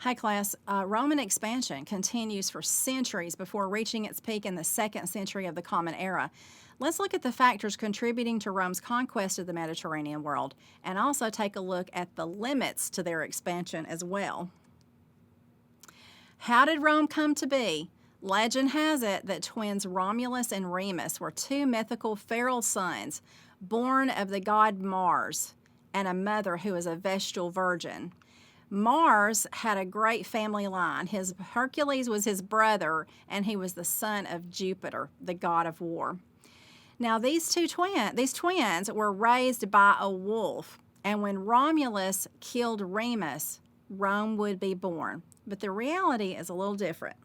Hi class, Roman expansion continues for centuries before reaching its peak in the 2nd century of the Common Era. Let's look at the factors contributing to Rome's conquest of the Mediterranean world and also take a look at the limits to their expansion as well. How did Rome come to be? Legend has it that twins Romulus and Remus were two mythical feral sons born of the god Mars and a mother who was a vestal virgin. Mars had a great family line. Hercules was his brother, and he was the son of Jupiter, the god of war. Now, these twins were raised by a wolf, and when Romulus killed Remus, Rome would be born. But the reality is a little different.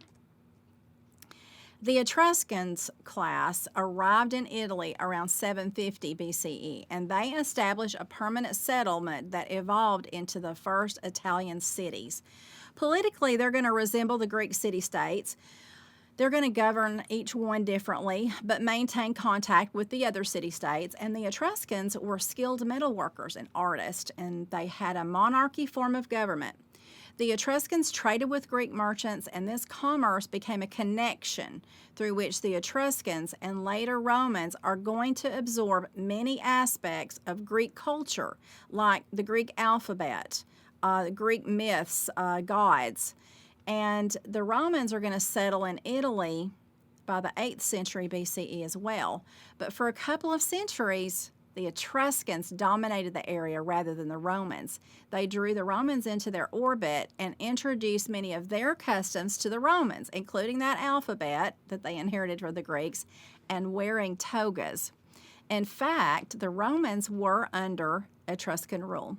The Etruscans class arrived in Italy around 750 BCE, and they established a permanent settlement that evolved into the first Italian cities. Politically, they're going to resemble the Greek city-states. They're going to govern each one differently, but maintain contact with the other city-states. And the Etruscans were skilled metal workers and artists, and they had a monarchy form of government. The Etruscans traded with Greek merchants, and this commerce became a connection through which the Etruscans and later Romans are going to absorb many aspects of Greek culture, like the Greek alphabet, the Greek myths, gods. And the Romans are going to settle in Italy by the 8th century BCE as well. But for a couple of centuries, the Etruscans dominated the area rather than the Romans. They drew the Romans into their orbit and introduced many of their customs to the Romans, including that alphabet that they inherited from the Greeks and wearing togas. In fact, the Romans were under Etruscan rule.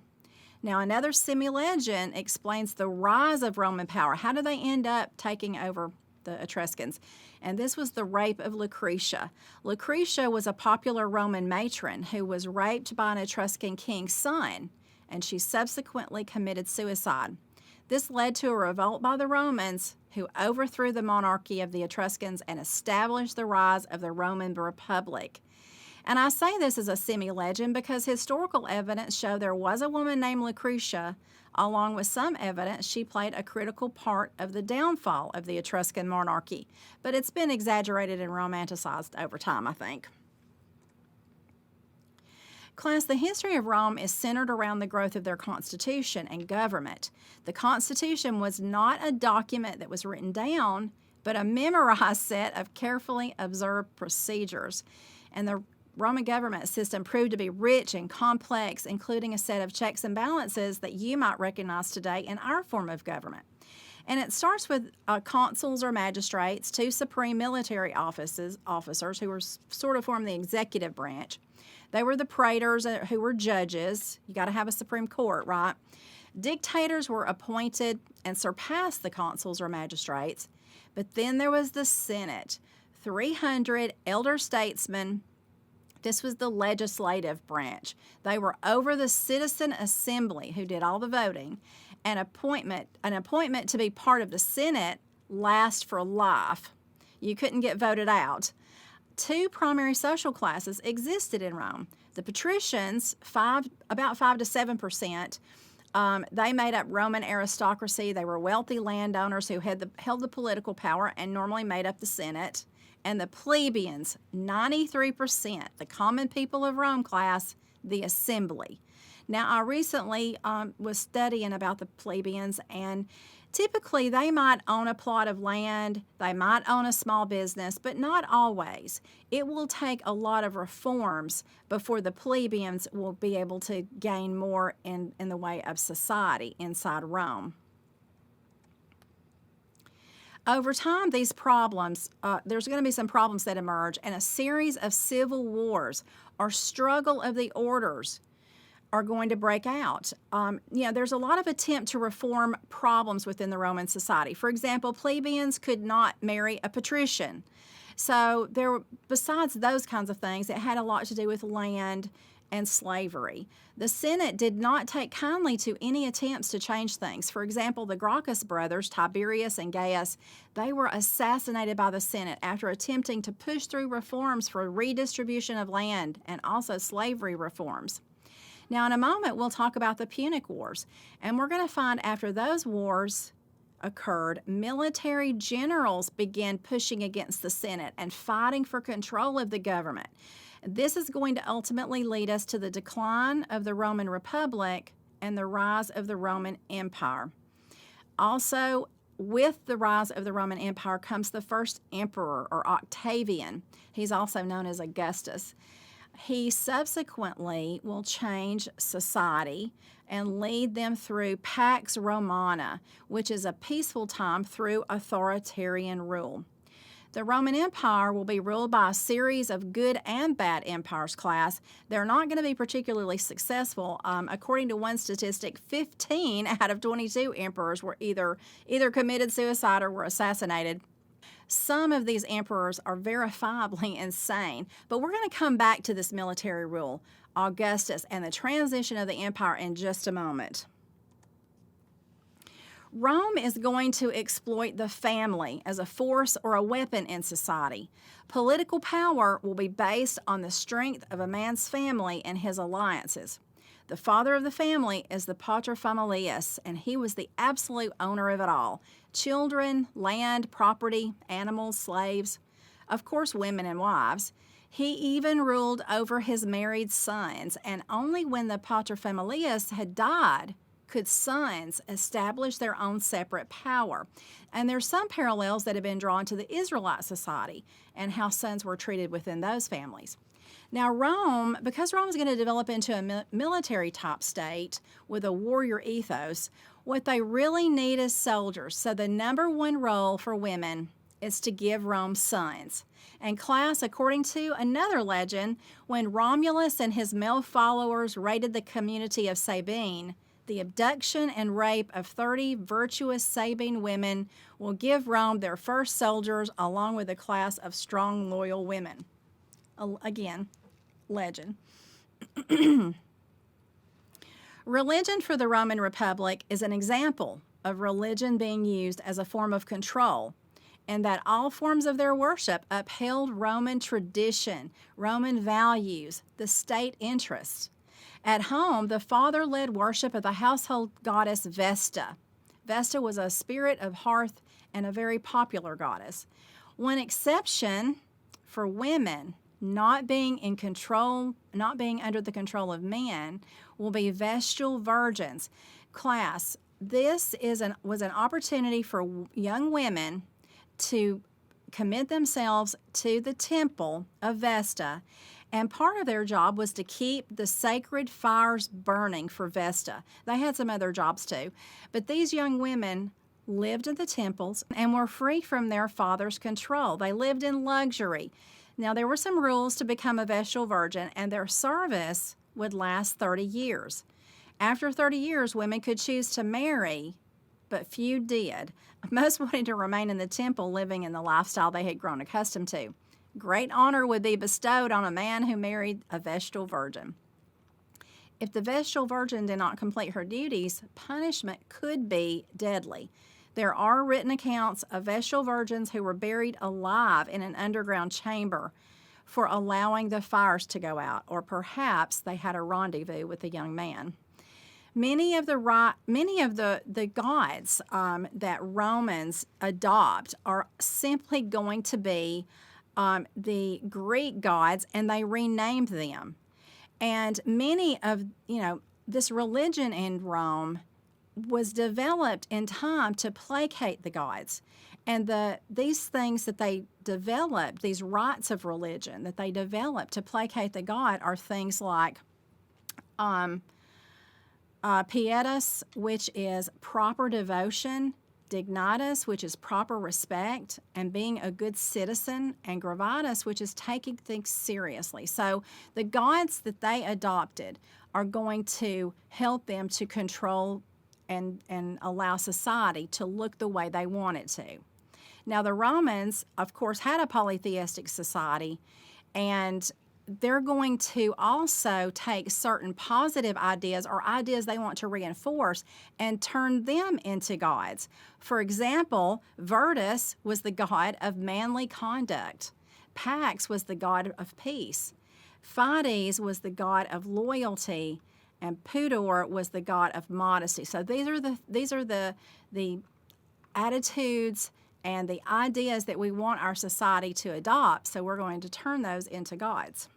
Now, another semi-legend explains the rise of Roman power. How did they end up taking over the Etruscans? And this was the rape of Lucretia. Lucretia was a popular Roman matron who was raped by an Etruscan king's son, and she subsequently committed suicide. This led to a revolt by the Romans, who overthrew the monarchy of the Etruscans and established the rise of the Roman Republic. And I say this as a semi-legend because historical evidence show there was a woman named Lucretia. Along with some evidence, she played a critical part of the downfall of the Etruscan monarchy. But it's been exaggerated and romanticized over time, I think. Class, the history of Rome is centered around the growth of their constitution and government. The Constitution was not a document that was written down, but a memorized set of carefully observed procedures. And the Roman government system proved to be rich and complex, including a set of checks and balances that you might recognize today in our form of government. And it starts with consuls or magistrates, two supreme military officers who were sort of form the executive branch. They were the praetors, who were judges. You got to have a Supreme Court, right? Dictators were appointed and surpassed the consuls or magistrates. But then there was the Senate, 300 elder statesmen. This was the legislative branch. They were over the citizen assembly, who did all the voting. An appointment to be part of the Senate lasts for life. You couldn't get voted out. Two primary social classes existed in Rome. The patricians, about 5 to 7%, they made up Roman aristocracy. They were wealthy landowners who held the political power and normally made up the Senate. And the plebeians, 93%, the common people of Rome class, the assembly. Now, I recently was studying about the plebeians, and typically they might own a plot of land, they might own a small business, but not always. It will take a lot of reforms before the plebeians will be able to gain more in the way of society inside Rome. Over time, these problems, there's going to be some problems that emerge, and a series of civil wars or struggle of the orders are going to break out. There's a lot of attempt to reform problems within the Roman society. For example, plebeians could not marry a patrician. So besides those kinds of things, it had a lot to do with land and slavery. The Senate did not take kindly to any attempts to change things. For example, the Gracchus brothers, Tiberius and Gaius, they were assassinated by the Senate after attempting to push through reforms for redistribution of land and also slavery reforms. Now, in a moment, we'll talk about the Punic Wars, and we're going to find after those wars, occurred, military generals began pushing against the Senate and fighting for control of the government. This is going to ultimately lead us to the decline of the Roman Republic and the rise of the Roman Empire. Also, with the rise of the Roman Empire comes the first emperor, or Octavian. He's also known as Augustus. He subsequently will change society and lead them through Pax Romana, which is a peaceful time through authoritarian rule. The Roman Empire will be ruled by a series of good and bad empires, class. They're not going to be particularly successful. According to one statistic, 15 out of 22 emperors were either committed suicide or were assassinated. Some of these emperors are verifiably insane, but we're going to come back to this military rule, Augustus, and the transition of the empire in just a moment. Rome is going to exploit the family as a force or a weapon in society. Political power will be based on the strength of a man's family and his alliances. The father of the family is the paterfamilias, and he was the absolute owner of it all. Children, land, property, animals, slaves, of course, women and wives. He even ruled over his married sons, and only when the paterfamilias had died could sons establish their own separate power. And there's some parallels that have been drawn to the Israelite society and how sons were treated within those families. Now Rome, because Rome is going to develop into a military type state with a warrior ethos, what they really need is soldiers. So the number one role for women is to give Rome sons. And class, according to another legend, when Romulus and his male followers raided the community of Sabine, the abduction and rape of 30 virtuous Sabine women will give Rome their first soldiers, along with a class of strong, loyal women. Again, legend. Religion for the Roman Republic is an example of religion being used as a form of control, and that all forms of their worship upheld Roman tradition, Roman values, the state interests. At home, the father led worship of the household goddess Vesta. Vesta was a spirit of hearth and a very popular goddess. One exception for women not being in control, not being under the control of men, will be Vestal virgins. Class, this was an opportunity for young women to commit themselves to the temple of Vesta, and part of their job was to keep the sacred fires burning for Vesta. They had some other jobs too, but these young women lived in the temples and were free from their father's control. They lived in luxury. Now, there were some rules to become a Vestal virgin, and their service would last 30 years. After 30 years, women could choose to marry, but few did. Most wanted to remain in the temple, living in the lifestyle they had grown accustomed to. Great honor would be bestowed on a man who married a Vestal virgin. If the Vestal virgin did not complete her duties, punishment could be deadly. There are written accounts of Vestal virgins who were buried alive in an underground chamber for allowing the fires to go out, or perhaps they had a rendezvous with a young man. Many of the gods that Romans adopt are simply going to be the Greek gods, and they renamed them. And many of, this religion in Rome was developed in time to placate the gods. And these things that they developed, these rites of religion that they developed to placate the god, are things like pietas, which is proper devotion, dignitas, which is proper respect and being a good citizen, and gravatus, which is taking things seriously. So the gods that they adopted are going to help them to control and allow society to look the way they want it to. Now, the Romans, of course, had a polytheistic society, and they're going to also take certain positive ideas or ideas they want to reinforce and turn them into gods. For example, Virtus was the god of manly conduct. Pax was the god of peace. Fides was the god of loyalty, and Pudor was the god of modesty. So these are the attitudes and the ideas that we want our society to adopt, so we're going to turn those into gods.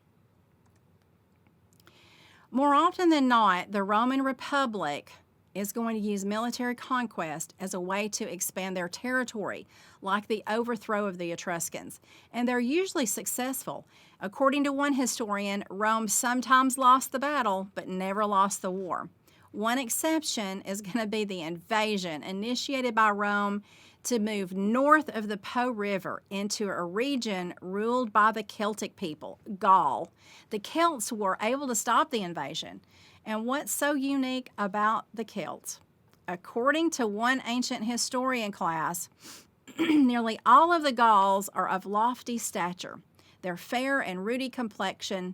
More often than not, the Roman Republic is going to use military conquest as a way to expand their territory, like the overthrow of the Etruscans. And they're usually successful. According to one historian, Rome sometimes lost the battle, but never lost the war. One exception is going to be the invasion initiated by Rome to move north of the Po River into a region ruled by the Celtic people, Gaul. The Celts were able to stop the invasion. And what's so unique about the Celts? According to one ancient historian class, nearly all of the Gauls are of lofty stature. They're fair and ruddy complexion,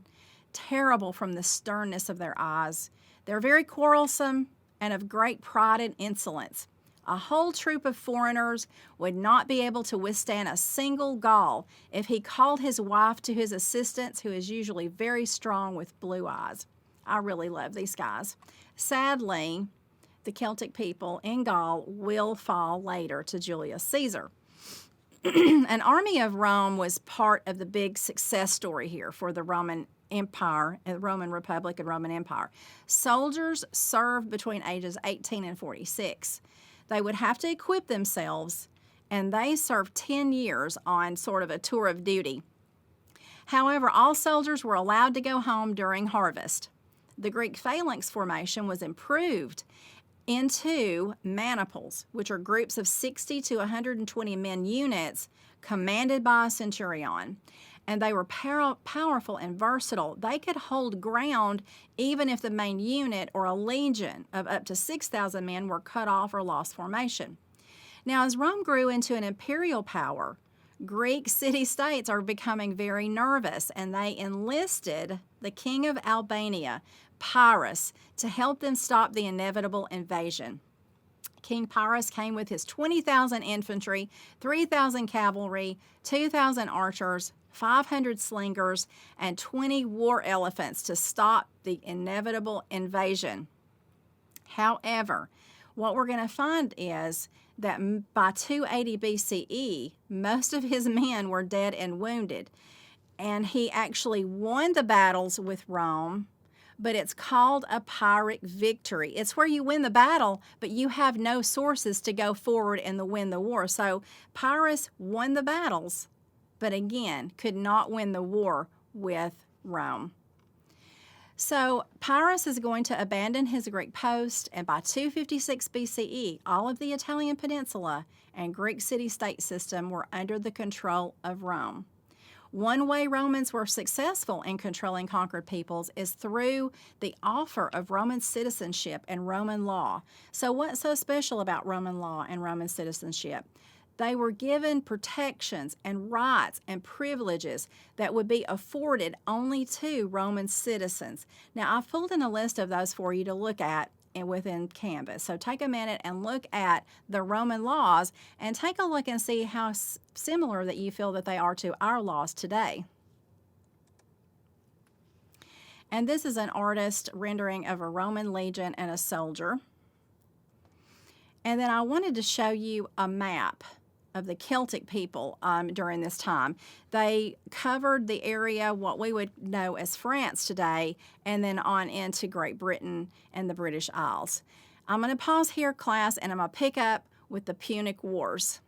terrible from the sternness of their eyes. They're very quarrelsome and of great pride and insolence. A whole troop of foreigners would not be able to withstand a single Gaul if he called his wife to his assistance, who is usually very strong with blue eyes. I really love these guys. Sadly, the Celtic people in Gaul will fall later to Julius Caesar. An army of Rome was part of the big success story here for the Roman Empire, the Roman Republic and Roman Empire. Soldiers served between ages 18 and 46. They would have to equip themselves, and they served 10 years on sort of a tour of duty. However, all soldiers were allowed to go home during harvest. The Greek phalanx formation was improved into maniples, which are groups of 60 to 120 men units commanded by a centurion. And they were powerful and versatile. They could hold ground even if the main unit or a legion of up to 6,000 men were cut off or lost formation. Now, as Rome grew into an imperial power, Greek city-states are becoming very nervous, and they enlisted the king of Albania, Pyrrhus, to help them stop the inevitable invasion. King Pyrrhus came with his 20,000 infantry, 3,000 cavalry, 2,000 archers, 500 slingers, and 20 war elephants to stop the inevitable invasion. However, what we're going to find is that by 280 BCE, most of his men were dead and wounded, and he actually won the battles with Rome, but it's called a Pyrrhic victory. It's where you win the battle, but you have no sources to go forward and win the war. So Pyrrhus won the battles, but again, could not win the war with Rome. So Pyrrhus is going to abandon his Greek post, and by 256 BCE, all of the Italian peninsula and Greek city-state system were under the control of Rome. One way Romans were successful in controlling conquered peoples is through the offer of Roman citizenship and Roman law. So what's so special about Roman law and Roman citizenship? They were given protections and rights and privileges that would be afforded only to Roman citizens. Now, I've pulled in a list of those for you to look at within Canvas. So take a minute and look at the Roman laws and take a look and see how similar that you feel that they are to our laws today. And this is an artist rendering of a Roman legion and a soldier. And then I wanted to show you a map of the Celtic people during this time. They covered the area, what we would know as France today, and then on into Great Britain and the British Isles. I'm going to pause here, class, and I'm going to pick up with the Punic Wars.